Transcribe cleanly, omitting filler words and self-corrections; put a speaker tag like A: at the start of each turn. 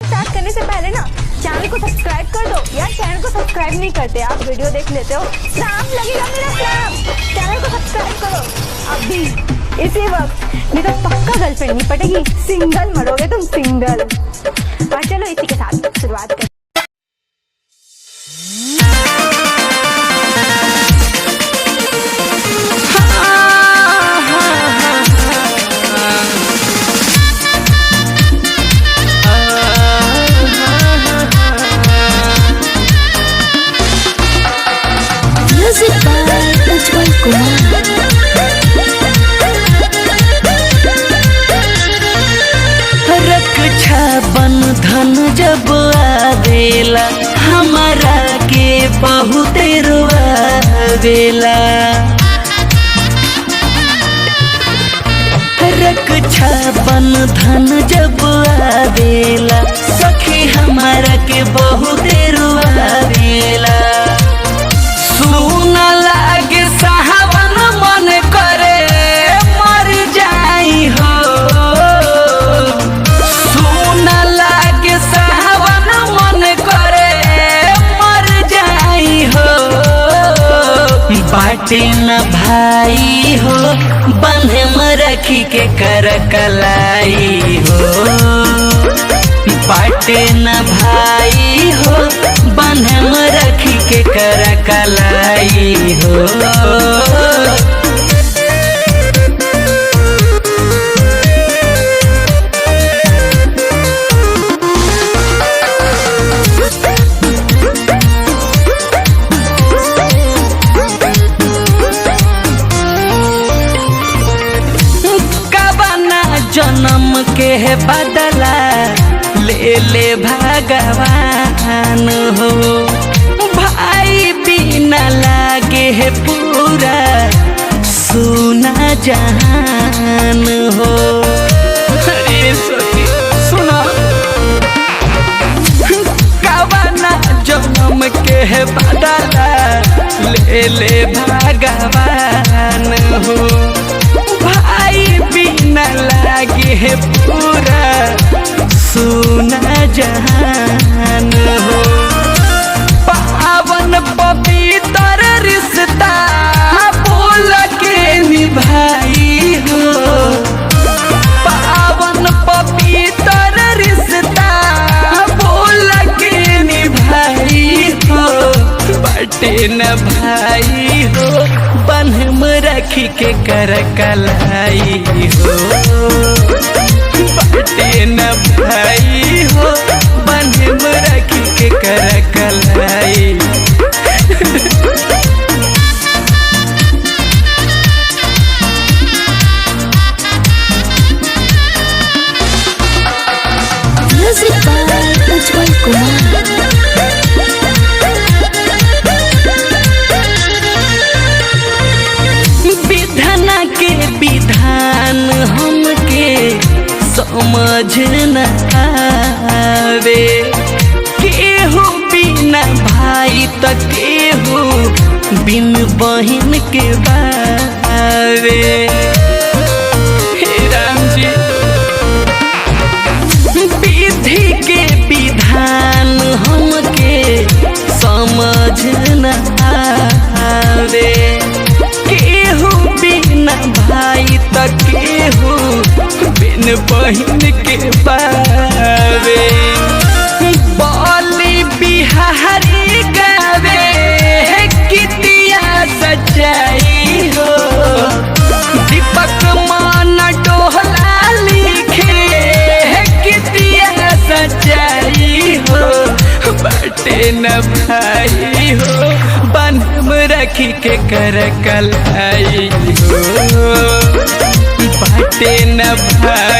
A: Start करने से पहले ना चैनल को सब्सक्राइब कर दो यार। चैनल को सब्सक्राइब नहीं करते आप, वीडियो देख लेते हो। स्लैम लगेगा मेरा स्लैम। चैनल को सब्सक्राइब करो अभी इसी वक्त, नहीं तो पक्का गर्लफ्रेंड नहीं पटेगी। सिंगल मरोगे तुम, सिंगल। और चलो इसी के साथ शुरुआत करें।
B: बंधन जब आवेला हमारा के बहुत रोआवेला। रक्षा बंधन जब आवेला सखी हमारा के बहुत रोआवेला। सुन लागे सावन मन करे मर जाई हो। बाटे न भाई हो बंधे में रखी के कर कलाई हो। बाटे न भाई हो बंधे में रखी के कर कलाई हो। जन्म के बदला ले ले भगवान हो। भाई बिना लागे है पूरा सुना जहान हो। अरे सुना कवना जन्म के बदला ले ले भगवान हो। भाई बिना लागे है पूरा सुना जहान हो। पावन पवित्र रिश्ता बोल के निभाई हो। पावन पवित्र रिश्ता बोल के निभाई हो। बटे न भाई हो बन्ह में रखी के कर कलाई हो। बटे न भाई हो बन्ह में रखी के कर कलाई। विधान हमके समझ न आवे। केहू बिना भाई त केहू बिन बहन के बावे। हे राम जी विधि के विधान हमके समझ न आवे। केहू बिना भाई त केहू बिन बहन के बावे। बोली बिहारी गावे कितिया सच्चाई हो। दीपक मान डोहला लिखे कितिया सच्चाई हो। बटे न भाई हो बन्ह में रखी के कर कलाई हो। बटे न भाई